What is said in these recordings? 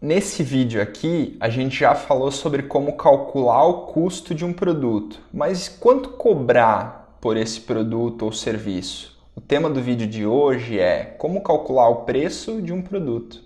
Nesse vídeo aqui, a gente já falou sobre como calcular o custo de um produto, mas quanto cobrar por esse produto ou serviço? O tema do vídeo de hoje é como calcular o preço de um produto.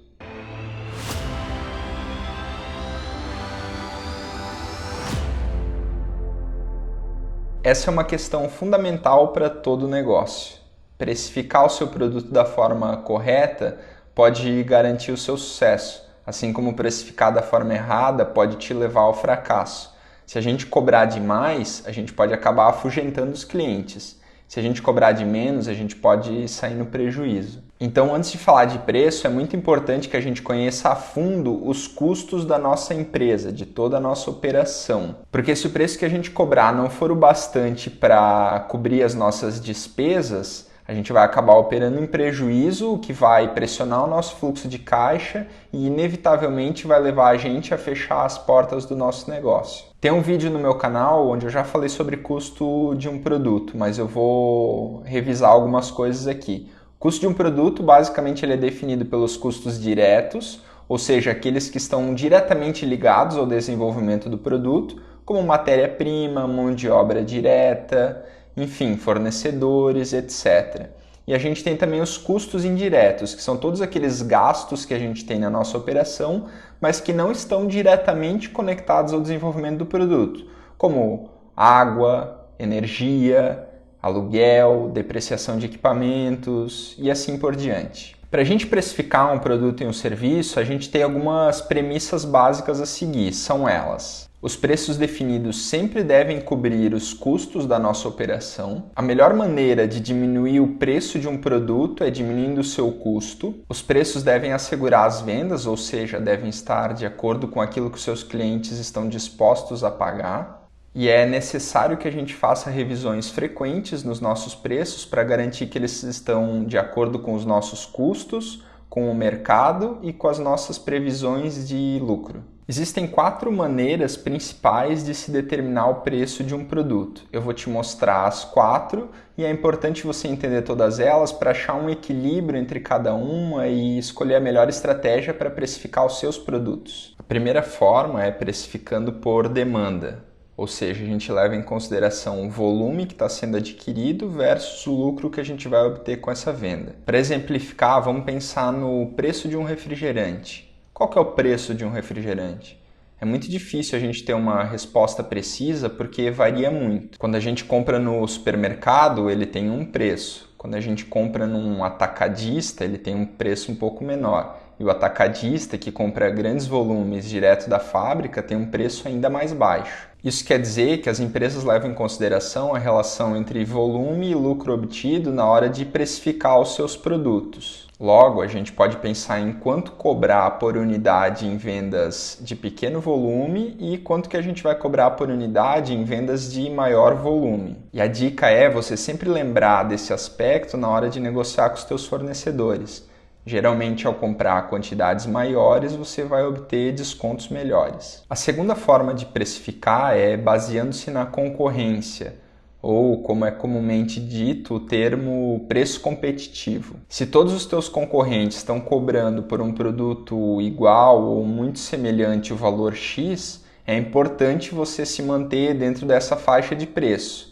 Essa é uma questão fundamental para todo negócio. Precificar o seu produto da forma correta pode garantir o seu sucesso, assim como precificar da forma errada pode te levar ao fracasso. Se a gente cobrar demais, a gente pode acabar afugentando os clientes. Se a gente cobrar de menos, a gente pode sair no prejuízo. Então, antes de falar de preço, é muito importante que a gente conheça a fundo os custos da nossa empresa, de toda a nossa operação. Porque se o preço que a gente cobrar não for o bastante para cobrir as nossas despesas, a gente vai acabar operando em prejuízo, o que vai pressionar o nosso fluxo de caixa e inevitavelmente vai levar a gente a fechar as portas do nosso negócio. Tem um vídeo no meu canal onde eu já falei sobre custo de um produto, mas eu vou revisar algumas coisas aqui. O custo de um produto, basicamente, ele é definido pelos custos diretos, ou seja, aqueles que estão diretamente ligados ao desenvolvimento do produto, como matéria-prima, mão de obra direta, enfim, fornecedores, etc. E a gente tem também os custos indiretos, que são todos aqueles gastos que a gente tem na nossa operação, mas que não estão diretamente conectados ao desenvolvimento do produto, como água, energia, aluguel, depreciação de equipamentos e assim por diante. Para a gente precificar um produto e um serviço, a gente tem algumas premissas básicas a seguir, são elas. Os preços definidos sempre devem cobrir os custos da nossa operação. A melhor maneira de diminuir o preço de um produto é diminuindo o seu custo. Os preços devem assegurar as vendas, ou seja, devem estar de acordo com aquilo que os seus clientes estão dispostos a pagar. E é necessário que a gente faça revisões frequentes nos nossos preços para garantir que eles estão de acordo com os nossos custos, com o mercado e com as nossas previsões de lucro. Existem 4 maneiras principais de se determinar o preço de um produto. Eu vou te mostrar as 4 e é importante você entender todas elas para achar um equilíbrio entre cada uma e escolher a melhor estratégia para precificar os seus produtos. A primeira forma é precificando por demanda, ou seja, a gente leva em consideração o volume que está sendo adquirido versus o lucro que a gente vai obter com essa venda. Para exemplificar, vamos pensar no preço de um refrigerante. Qual que é o preço de um refrigerante? É muito difícil a gente ter uma resposta precisa porque varia muito. Quando a gente compra no supermercado, ele tem um preço. Quando a gente compra num atacadista, ele tem um preço um pouco menor. E o atacadista, que compra grandes volumes direto da fábrica, tem um preço ainda mais baixo. Isso quer dizer que as empresas levam em consideração a relação entre volume e lucro obtido na hora de precificar os seus produtos. Logo, a gente pode pensar em quanto cobrar por unidade em vendas de pequeno volume e quanto que a gente vai cobrar por unidade em vendas de maior volume. E a dica é você sempre lembrar desse aspecto na hora de negociar com os teus fornecedores. Geralmente, ao comprar quantidades maiores, você vai obter descontos melhores. A segunda forma de precificar é baseando-se na concorrência, ou, como é comumente dito, o termo preço competitivo. Se todos os teus concorrentes estão cobrando por um produto igual ou muito semelhante o valor X, é importante você se manter dentro dessa faixa de preço.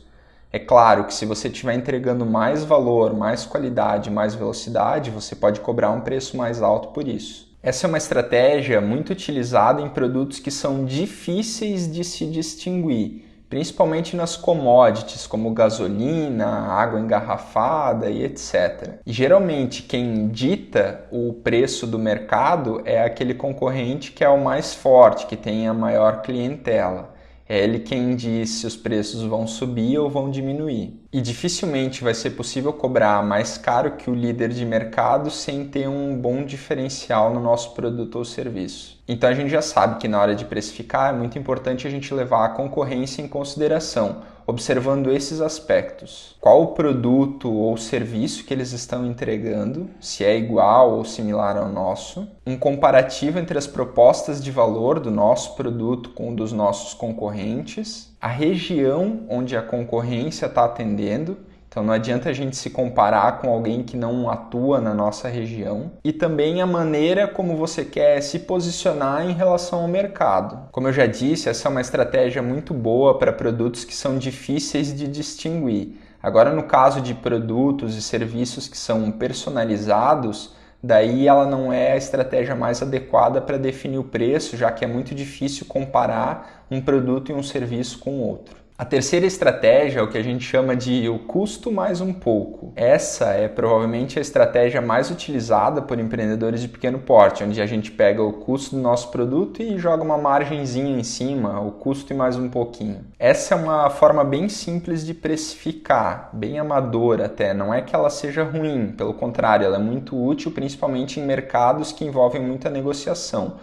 É claro que se você estiver entregando mais valor, mais qualidade, mais velocidade, você pode cobrar um preço mais alto por isso. Essa é uma estratégia muito utilizada em produtos que são difíceis de se distinguir, principalmente nas commodities como gasolina, água engarrafada e etc. E geralmente quem dita o preço do mercado é aquele concorrente que é o mais forte, que tem a maior clientela. É ele quem diz se os preços vão subir ou vão diminuir. E dificilmente vai ser possível cobrar mais caro que o líder de mercado sem ter um bom diferencial no nosso produto ou serviço. Então a gente já sabe que na hora de precificar é muito importante a gente levar a concorrência em consideração, observando esses aspectos. Qual o produto ou serviço que eles estão entregando, se é igual ou similar ao nosso, um comparativo entre as propostas de valor do nosso produto com o dos nossos concorrentes, a região onde a concorrência está atendendo Então não adianta a gente se comparar com alguém que não atua na nossa região. E também a maneira como você quer se posicionar em relação ao mercado. Como eu já disse, essa é uma estratégia muito boa para produtos que são difíceis de distinguir. Agora, no caso de produtos e serviços que são personalizados, daí ela não é a estratégia mais adequada para definir o preço, já que é muito difícil comparar um produto e um serviço com o outro. A terceira estratégia é o que a gente chama de o custo mais um pouco. Essa é provavelmente a estratégia mais utilizada por empreendedores de pequeno porte, onde a gente pega o custo do nosso produto e joga uma margenzinha em cima, o custo e mais um pouquinho. Essa é uma forma bem simples de precificar, bem amadora até. Não é que ela seja ruim, pelo contrário, ela é muito útil, principalmente em mercados que envolvem muita negociação.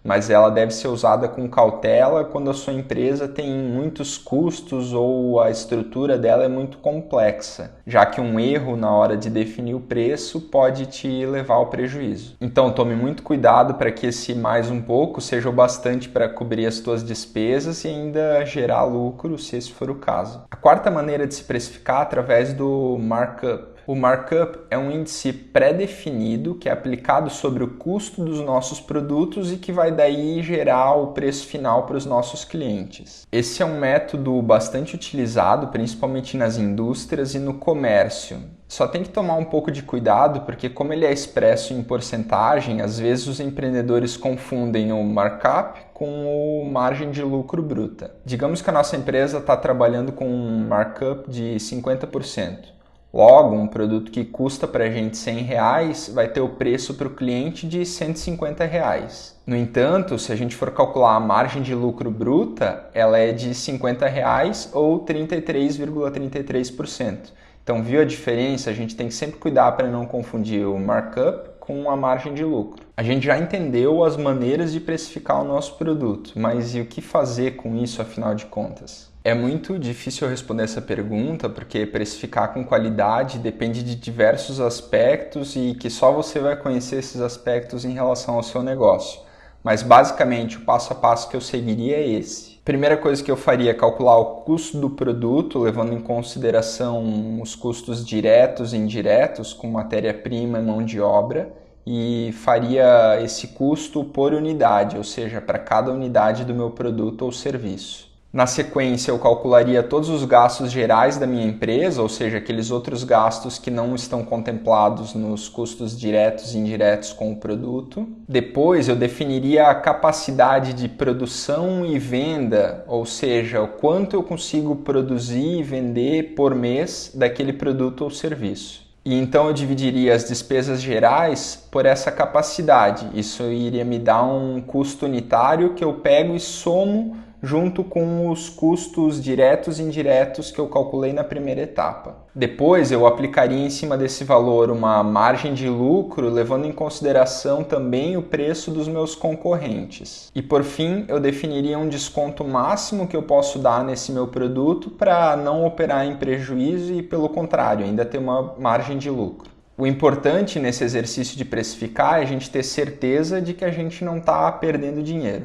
Mas ela deve ser usada com cautela quando a sua empresa tem muitos custos ou a estrutura dela é muito complexa, já que um erro na hora de definir o preço pode te levar ao prejuízo. Então tome muito cuidado para que esse mais um pouco seja o bastante para cobrir as suas despesas e ainda gerar lucro, se esse for o caso. A quarta maneira de se precificar é através do markup. O markup é um índice pré-definido que é aplicado sobre o custo dos nossos produtos e que vai daí gerar o preço final para os nossos clientes. Esse é um método bastante utilizado, principalmente nas indústrias e no comércio. Só tem que tomar um pouco de cuidado porque, como ele é expresso em porcentagem, às vezes os empreendedores confundem o markup com o margem de lucro bruta. Digamos que a nossa empresa está trabalhando com um markup de 50%. Logo, um produto que custa para a gente R$100 vai ter o preço para o cliente de R$150. No entanto, se a gente for calcular a margem de lucro bruta, ela é de R$50 ou 33,33%. Então, viu a diferença? A gente tem que sempre cuidar para não confundir o markup com a margem de lucro. A gente já entendeu as maneiras de precificar o nosso produto, mas e o que fazer com isso, afinal de contas? É muito difícil responder essa pergunta, porque precificar com qualidade depende de diversos aspectos e que só você vai conhecer esses aspectos em relação ao seu negócio. Mas basicamente o passo a passo que eu seguiria é esse. Primeira coisa que eu faria é calcular o custo do produto, levando em consideração os custos diretos e indiretos, com matéria-prima e mão de obra, e faria esse custo por unidade, ou seja, para cada unidade do meu produto ou serviço. Na sequência, eu calcularia todos os gastos gerais da minha empresa, ou seja, aqueles outros gastos que não estão contemplados nos custos diretos e indiretos com o produto. Depois, eu definiria a capacidade de produção e venda, ou seja, o quanto eu consigo produzir e vender por mês daquele produto ou serviço. E então eu dividiria as despesas gerais por essa capacidade. Isso iria me dar um custo unitário que eu pego e somo junto com os custos diretos e indiretos que eu calculei na primeira etapa. Depois eu aplicaria em cima desse valor uma margem de lucro, levando em consideração também o preço dos meus concorrentes. E por fim, eu definiria um desconto máximo que eu posso dar nesse meu produto para não operar em prejuízo e, pelo contrário, ainda ter uma margem de lucro. O importante nesse exercício de precificar é a gente ter certeza de que a gente não está perdendo dinheiro.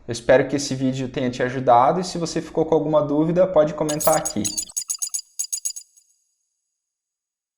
Eu espero que esse vídeo tenha te ajudado e se você ficou com alguma dúvida, pode comentar aqui.